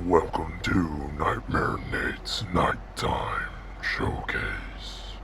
Welcome to Nightmare Nate's Nighttime Showcase.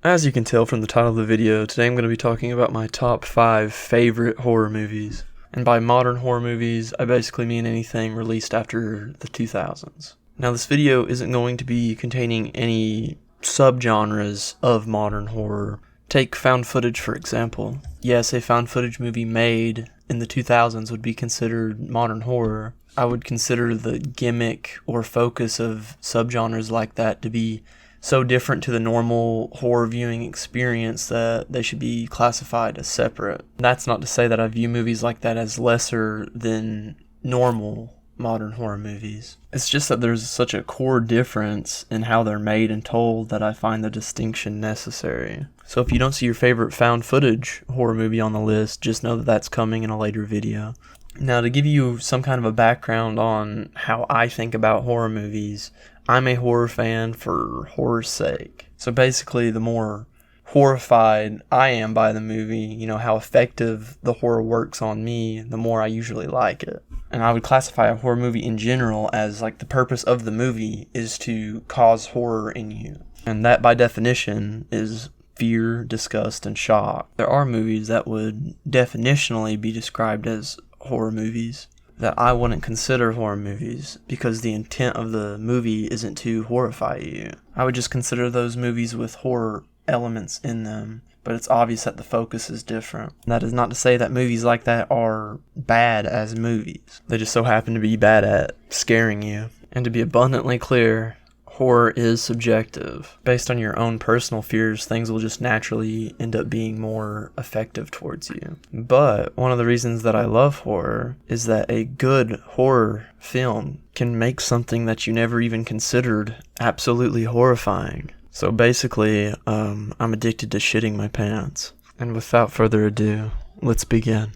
As you can tell from the title of the video, today I'm going to be talking about my top 5 favorite horror movies. And by modern horror movies, I basically mean anything released after the 2000s. Now this video isn't going to be containing any subgenres of modern horror. Take found footage for example. Yes, a found footage movie made in the 2000s would be considered modern horror. I would consider the gimmick or focus of subgenres like that to be so different to the normal horror viewing experience that they should be classified as separate. That's not to say that I view movies like that as lesser than normal modern horror movies. It's just that there's such a core difference in how they're made and told that I find the distinction necessary. So if you don't see your favorite found footage horror movie on the list, just know that that's coming in a later video. Now, to give you some kind of a background on how I think about horror movies, I'm a horror fan for horror's sake. So basically, the more horrified I am by the movie, how effective the horror works on me, the more I usually like it. And I would classify a horror movie in general as the purpose of the movie is to cause horror in you. And that by definition is fear, disgust, and shock. There are movies that would definitionally be described as horror movies that I wouldn't consider horror movies because the intent of the movie isn't to horrify you. I would just consider those movies with horror elements in them, but it's obvious that the focus is different. That is not to say that movies like that are bad as movies. They just so happen to be bad at scaring you. And to be abundantly clear, horror is subjective. Based on your own personal fears, things will just naturally end up being more effective towards you. But one of the reasons that I love horror is that a good horror film can make something that you never even considered absolutely horrifying. So basically, I'm addicted to shitting my pants. And without further ado, let's begin.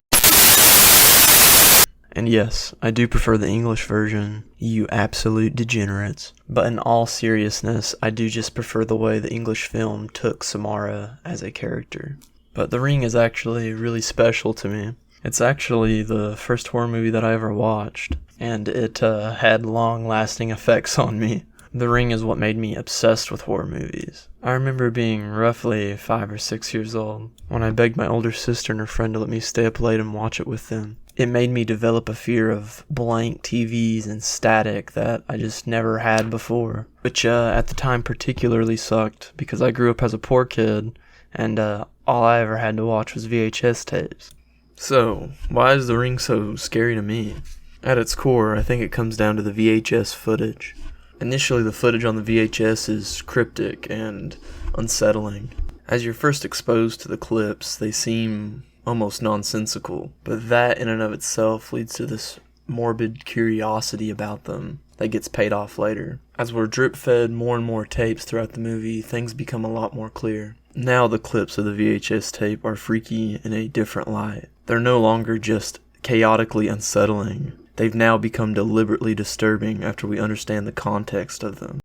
And yes, I do prefer the English version, you absolute degenerates. But in all seriousness, I do just prefer the way the English film took Samara as a character. But The Ring is actually really special to me. It's actually the first horror movie that I ever watched, and it had long-lasting effects on me. The Ring is what made me obsessed with horror movies. I remember being roughly 5 or 6 years old when I begged my older sister and her friend to let me stay up late and watch it with them. It made me develop a fear of blank TVs and static that I just never had before, which at the time particularly sucked because I grew up as a poor kid and all I ever had to watch was VHS tapes. So, why is The Ring so scary to me? At its core, I think it comes down to the VHS footage. Initially, the footage on the VHS is cryptic and unsettling. As you're first exposed to the clips, they seem almost nonsensical, but that in and of itself leads to this morbid curiosity about them that gets paid off later. As we're drip-fed more and more tapes throughout the movie, things become a lot more clear. Now the clips of the VHS tape are freaky in a different light. They're no longer just chaotically unsettling. They've now become deliberately disturbing after we understand the context of them.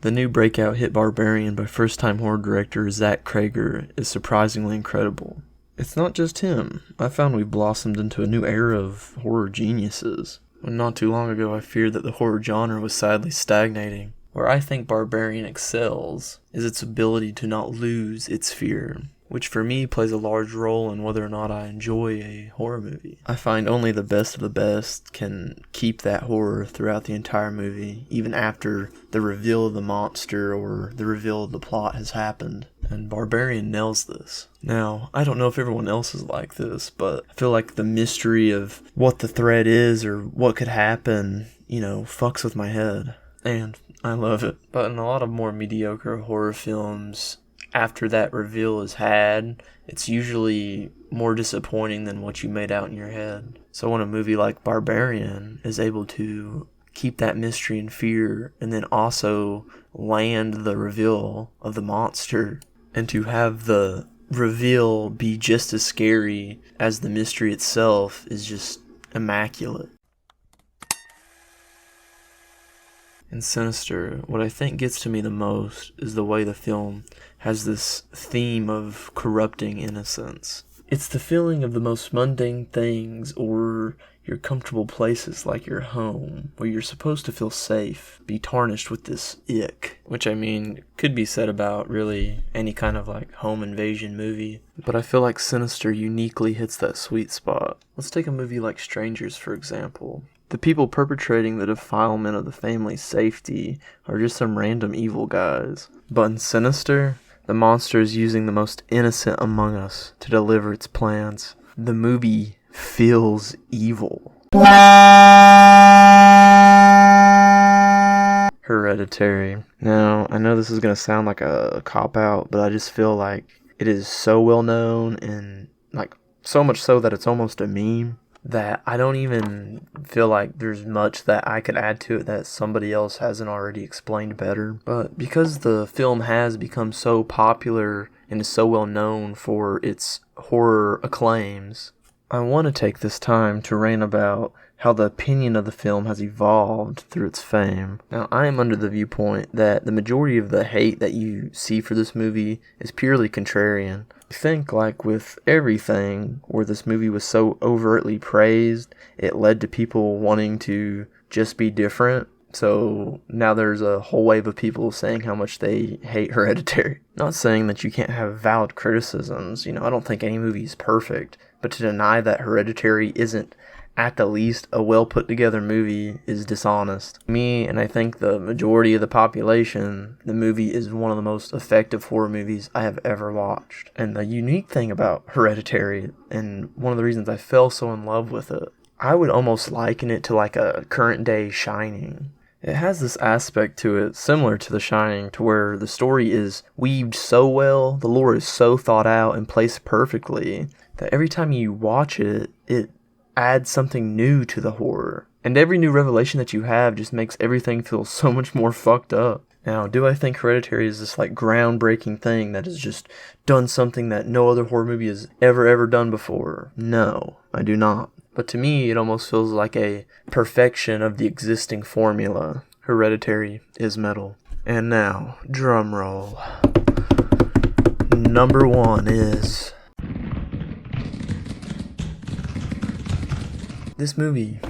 The new breakout hit Barbarian by first-time horror director Zach Cregger is surprisingly incredible. It's not just him. I found we've blossomed into a new era of horror geniuses. When not too long ago I feared that the horror genre was sadly stagnating. Where I think Barbarian excels is its ability to not lose its fear, which for me plays a large role in whether or not I enjoy a horror movie. I find only the best of the best can keep that horror throughout the entire movie, even after the reveal of the monster or the reveal of the plot has happened. And Barbarian nails this. Now, I don't know if everyone else is like this, but I feel like the mystery of what the threat is or what could happen, fucks with my head. And I love it. But in a lot of more mediocre horror films, after that reveal is had, it's usually more disappointing than what you made out in your head. So when a movie like Barbarian is able to keep that mystery and fear and then also land the reveal of the monster and to have the reveal be just as scary as the mystery itself is just immaculate. In Sinister, what I think gets to me the most is the way the film has this theme of corrupting innocence. It's the feeling of the most mundane things or your comfortable places like your home, where you're supposed to feel safe, be tarnished with this ick. Which, I mean, could be said about really any kind of like home invasion movie. But I feel like Sinister uniquely hits that sweet spot. Let's take a movie like Strangers, for example. The people perpetrating the defilement of the family's safety are just some random evil guys. But in Sinister, the monster is using the most innocent among us to deliver its plans. The movie feels evil. Hereditary. Now, I know this is going to sound like a cop-out, but I just feel like it is so well known and like so much so that it's almost a meme that I don't even feel like there's much that I could add to it that somebody else hasn't already explained better. But because the film has become so popular and is so well known for its horror acclaims, I want to take this time to rant about how the opinion of the film has evolved through its fame. Now, I am under the viewpoint that the majority of the hate that you see for this movie is purely contrarian. I think, like with everything where this movie was so overtly praised, it led to people wanting to just be different. So now there's a whole wave of people saying how much they hate Hereditary. Not saying that you can't have valid criticisms, I don't think any movie is perfect, but to deny that Hereditary isn't at the least a well put together movie is dishonest. Me, and I think the majority of the population, the movie is one of the most effective horror movies I have ever watched. And the unique thing about Hereditary, and one of the reasons I fell so in love with it, I would almost liken it to like a current day Shining. It has this aspect to it similar to The Shining, to where the story is weaved so well, the lore is so thought out and placed perfectly, that every time you watch it, it adds something new to the horror. And every new revelation that you have just makes everything feel so much more fucked up. Now, do I think Hereditary is this like groundbreaking thing that has just done something that no other horror movie has ever done before? No, I do not. But to me, it almost feels like a perfection of the existing formula. Hereditary is metal. And now, drum roll. Number 1 is... This movie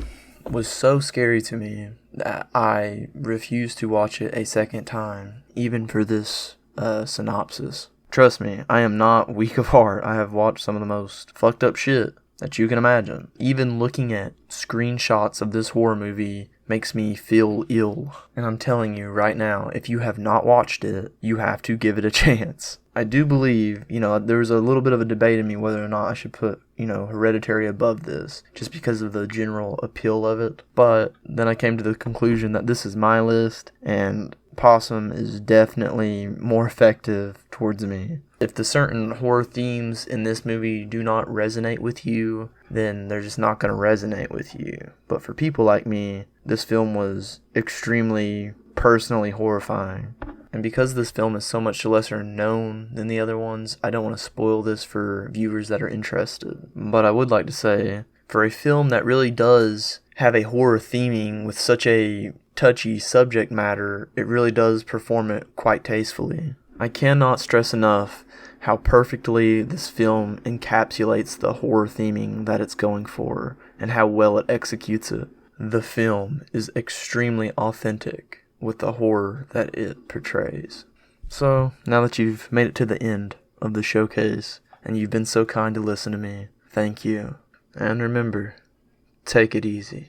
was so scary to me that I refused to watch it a second time, even for this synopsis. Trust me, I am not weak of heart. I have watched some of the most fucked up shit that you can imagine. Even looking at screenshots of this horror movie makes me feel ill. And I'm telling you right now, if you have not watched it, you have to give it a chance. I do believe, there was a little bit of a debate in me whether or not I should put, Hereditary above this, just because of the general appeal of it. But then I came to the conclusion that this is my list, and Possum is definitely more effective towards me. If the certain horror themes in this movie do not resonate with you, then they're just not going to resonate with you. But for people like me, this film was extremely personally horrifying. And because this film is so much lesser known than the other ones, I don't want to spoil this for viewers that are interested. But I would like to say, for a film that really does have a horror theming with such a touchy subject matter, it really does perform it quite tastefully. I cannot stress enough how perfectly this film encapsulates the horror theming that it's going for, and how well it executes it. The film is extremely authentic with the horror that it portrays. So, now that you've made it to the end of the showcase, and you've been so kind to listen to me, thank you. And remember, take it easy.